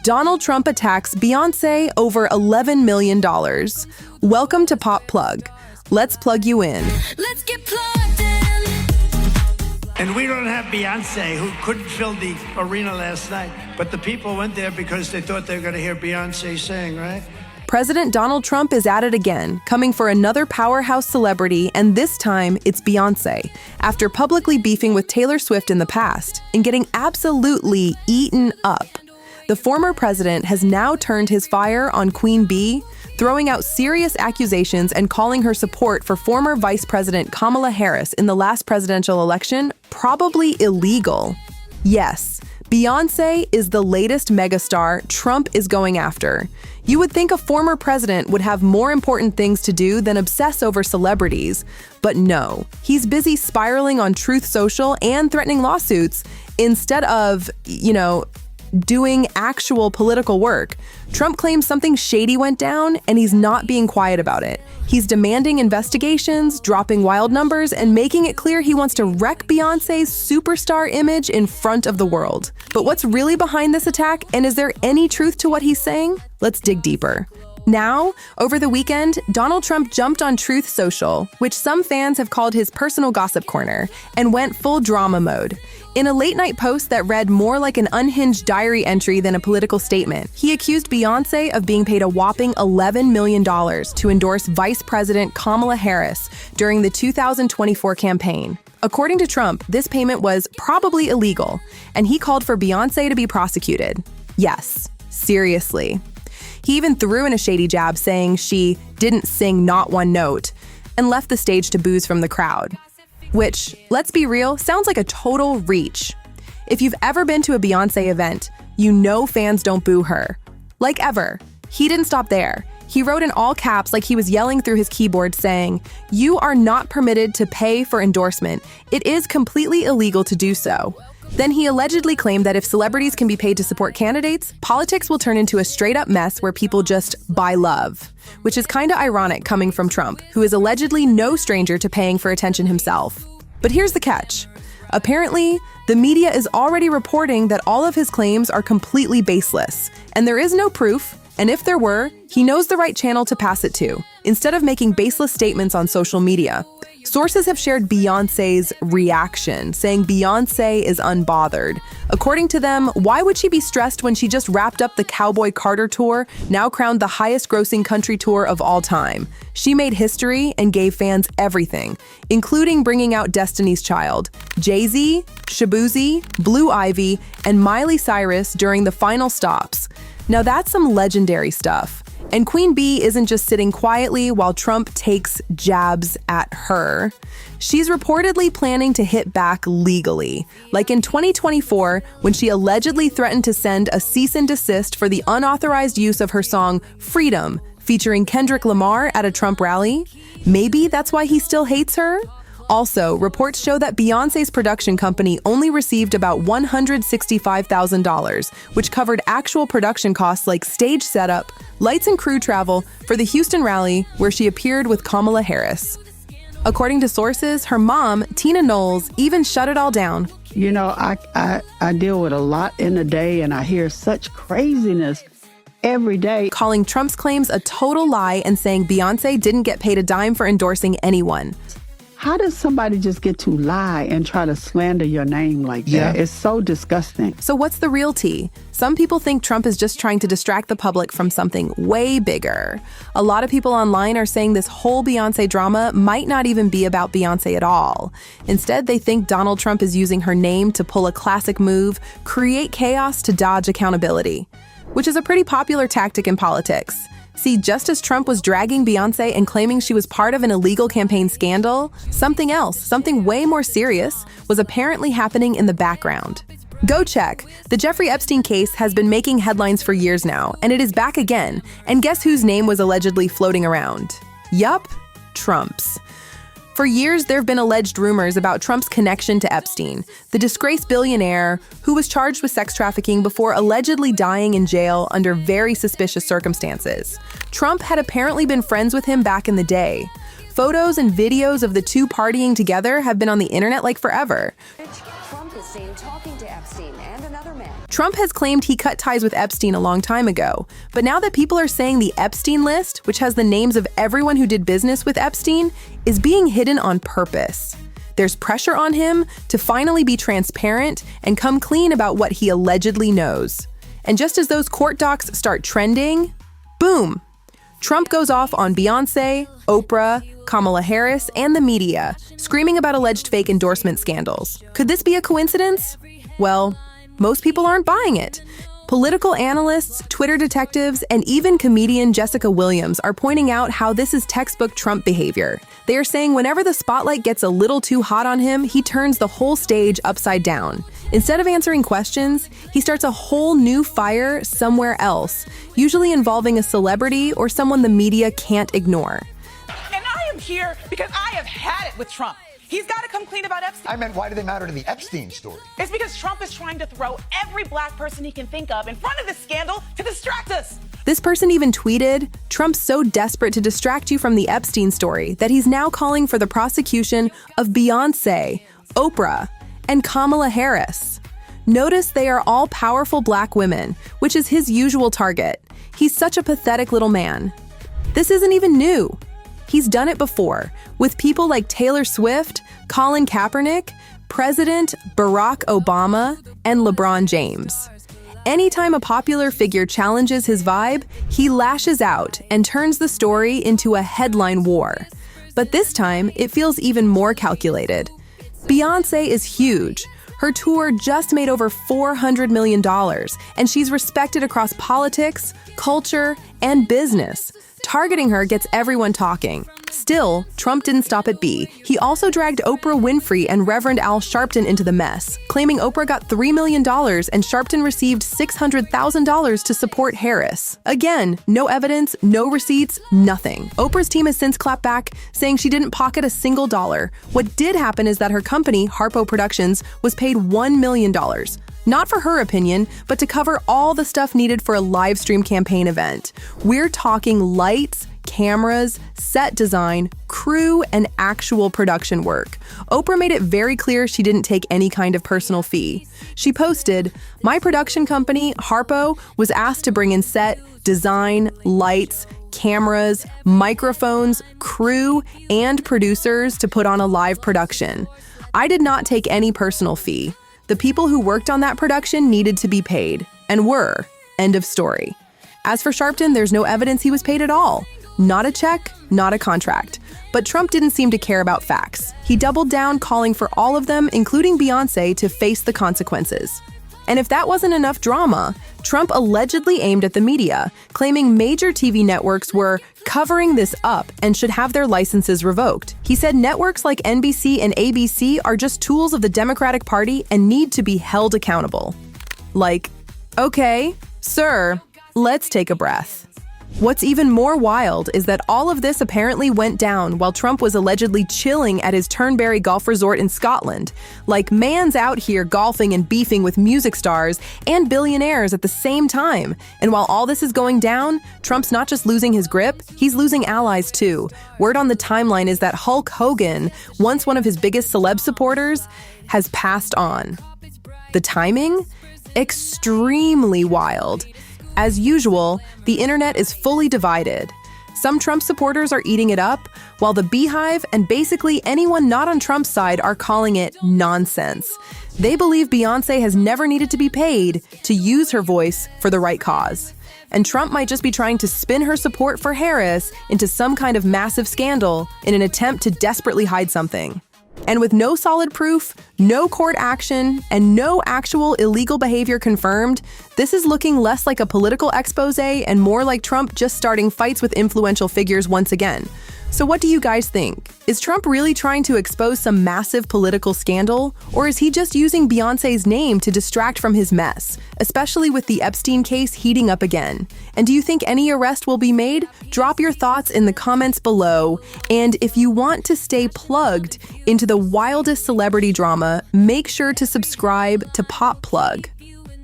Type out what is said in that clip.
Donald Trump attacks Beyoncé over $11 million. Welcome to PopPlug. Let's plug you in. Let's get plugged in. And we don't have Beyoncé, who couldn't fill the arena last night. But the people went there because they thought they were going to hear Beyoncé sing, right? President Donald Trump is at it again, coming for another powerhouse celebrity, and this time it's Beyoncé, after publicly beefing with Taylor Swift in the past and getting absolutely eaten up. The former president has now turned his fire on Queen Bee, throwing out serious accusations and calling her support for former Vice President Kamala Harris in the last presidential election probably illegal. Yes, Beyoncé is the latest megastar Trump is going after. You would think a former president would have more important things to do than obsess over celebrities. But no, he's busy spiraling on Truth Social and threatening lawsuits instead of, doing actual political work. Trump claims something shady went down, and he's not being quiet about it. He's demanding investigations, dropping wild numbers, and making it clear he wants to wreck Beyoncé's superstar image in front of the world. But what's really behind this attack, and is there any truth to what he's saying? Let's dig deeper. Now, over the weekend, Donald Trump jumped on Truth Social, which some fans have called his personal gossip corner, and went full drama mode. In a late-night post that read more like an unhinged diary entry than a political statement, he accused Beyoncé of being paid a whopping $11 million to endorse Vice President Kamala Harris during the 2024 campaign. According to Trump, this payment was probably illegal, and he called for Beyoncé to be prosecuted. Yes, seriously. He even threw in a shady jab saying she didn't sing not one note and left the stage to boos from the crowd. Which, let's be real, sounds like a total reach. If you've ever been to a Beyoncé event, you know fans don't boo her. Like ever. He didn't stop there. He wrote in all caps like he was yelling through his keyboard saying, "You are not permitted to pay for endorsement. It is completely illegal to do so." Then he allegedly claimed that if celebrities can be paid to support candidates, politics will turn into a straight-up mess where people just buy love. Which is kinda ironic coming from Trump, who is allegedly no stranger to paying for attention himself. But here's the catch. Apparently, the media is already reporting that all of his claims are completely baseless, and there is no proof, and if there were, he knows the right channel to pass it to, instead of making baseless statements on social media. Sources have shared Beyoncé's reaction, saying Beyoncé is unbothered. According to them, why would she be stressed when she just wrapped up the Cowboy Carter tour, now crowned the highest-grossing country tour of all time? She made history and gave fans everything, including bringing out Destiny's Child, Jay-Z, Shaboozey, Blue Ivy, and Miley Cyrus during the final stops. Now that's some legendary stuff. And Queen Bee isn't just sitting quietly while Trump takes jabs at her. She's reportedly planning to hit back legally, like in 2024 when she allegedly threatened to send a cease and desist for the unauthorized use of her song Freedom, featuring Kendrick Lamar at a Trump rally. Maybe that's why he still hates her? Also, reports show that Beyoncé's production company only received about $165,000, which covered actual production costs like stage setup, lights and crew travel for the Houston rally where she appeared with Kamala Harris. According to sources, her mom, Tina Knowles, even shut it all down. I deal with a lot in a day, and I hear such craziness every day. Calling Trump's claims a total lie and saying Beyoncé didn't get paid a dime for endorsing anyone. How does somebody just get to lie and try to slander your name like that? Yeah. It's so disgusting. So what's the real tea? Some people think Trump is just trying to distract the public from something way bigger. A lot of people online are saying this whole Beyoncé drama might not even be about Beyoncé at all. Instead, they think Donald Trump is using her name to pull a classic move, create chaos to dodge accountability, which is a pretty popular tactic in politics. See, just as Trump was dragging Beyoncé and claiming she was part of an illegal campaign scandal, something else, something way more serious, was apparently happening in the background. Go check. The Jeffrey Epstein case has been making headlines for years now, and it is back again. And guess whose name was allegedly floating around? Yup, Trump's. For years, there have been alleged rumors about Trump's connection to Epstein, the disgraced billionaire who was charged with sex trafficking before allegedly dying in jail under very suspicious circumstances. Trump had apparently been friends with him back in the day. Photos and videos of the two partying together have been on the internet like forever. Trump is seen talking to Epstein and another man Trump has claimed he cut ties with Epstein a long time ago, but now that people are saying the Epstein list, which has the names of everyone who did business with Epstein, is being hidden on purpose. There's pressure on him to finally be transparent and come clean about what he allegedly knows. And just as those court docs start trending, boom! Trump goes off on Beyoncé, Oprah, Kamala Harris, and the media, screaming about alleged fake endorsement scandals. Could this be a coincidence? Well, most people aren't buying it. Political analysts, Twitter detectives, and even comedian Jessica Williams are pointing out how this is textbook Trump behavior. They are saying whenever the spotlight gets a little too hot on him, he turns the whole stage upside down. Instead of answering questions, he starts a whole new fire somewhere else, usually involving a celebrity or someone the media can't ignore. And I am here because I have had it with Trump. He's got to come clean about Epstein. I meant, why do they matter to the Epstein story? It's because Trump is trying to throw every black person he can think of in front of this scandal to distract us. This person even tweeted, "Trump's so desperate to distract you from the Epstein story that he's now calling for the prosecution of Beyoncé, Oprah, and Kamala Harris." Notice they are all powerful black women, which is his usual target. He's such a pathetic little man. This isn't even new. He's done it before, with people like Taylor Swift, Colin Kaepernick, President Barack Obama, and LeBron James. Anytime a popular figure challenges his vibe, he lashes out and turns the story into a headline war. But this time, it feels even more calculated. Beyoncé is huge. Her tour just made over $400 million, and she's respected across politics, culture, and business. Targeting her gets everyone talking. Still, Trump didn't stop at B. He also dragged Oprah Winfrey and Reverend Al Sharpton into the mess, claiming Oprah got $3 million and Sharpton received $600,000 to support Harris. Again, no evidence, no receipts, nothing. Oprah's team has since clapped back, saying she didn't pocket a single dollar. What did happen is that her company, Harpo Productions, was paid $1 million. Not for her opinion, but to cover all the stuff needed for a live stream campaign event. We're talking lights, cameras, set design, crew, and actual production work. Oprah made it very clear she didn't take any kind of personal fee. She posted, "My production company, Harpo, was asked to bring in set, design, lights, cameras, microphones, crew, and producers to put on a live production. I did not take any personal fee. The people who worked on that production needed to be paid, and were. End of story." As for Sharpton, there's no evidence he was paid at all. Not a check, not a contract. But Trump didn't seem to care about facts. He doubled down, calling for all of them, including Beyoncé, to face the consequences. And if that wasn't enough drama, Trump allegedly aimed at the media, claiming major TV networks were covering this up and should have their licenses revoked. He said networks like NBC and ABC are just tools of the Democratic Party and need to be held accountable. Like, okay, sir, let's take a breath. What's even more wild is that all of this apparently went down while Trump was allegedly chilling at his Turnberry Golf Resort in Scotland. Like, man's out here golfing and beefing with music stars and billionaires at the same time. And while all this is going down, Trump's not just losing his grip, he's losing allies too. Word on the timeline is that Hulk Hogan, once one of his biggest celeb supporters, has passed on. The timing? Extremely wild. As usual, the internet is fully divided. Some Trump supporters are eating it up, while the Beehive and basically anyone not on Trump's side are calling it nonsense. They believe Beyoncé has never needed to be paid to use her voice for the right cause. And Trump might just be trying to spin her support for Harris into some kind of massive scandal in an attempt to desperately hide something. And with no solid proof, no court action, and no actual illegal behavior confirmed, this is looking less like a political expose and more like Trump just starting fights with influential figures once again. So what do you guys think? Is Trump really trying to expose some massive political scandal? Or is he just using Beyoncé's name to distract from his mess, especially with the Epstein case heating up again? And do you think any arrest will be made? Drop your thoughts in the comments below. And if you want to stay plugged into the wildest celebrity drama, make sure to subscribe to PopPlug.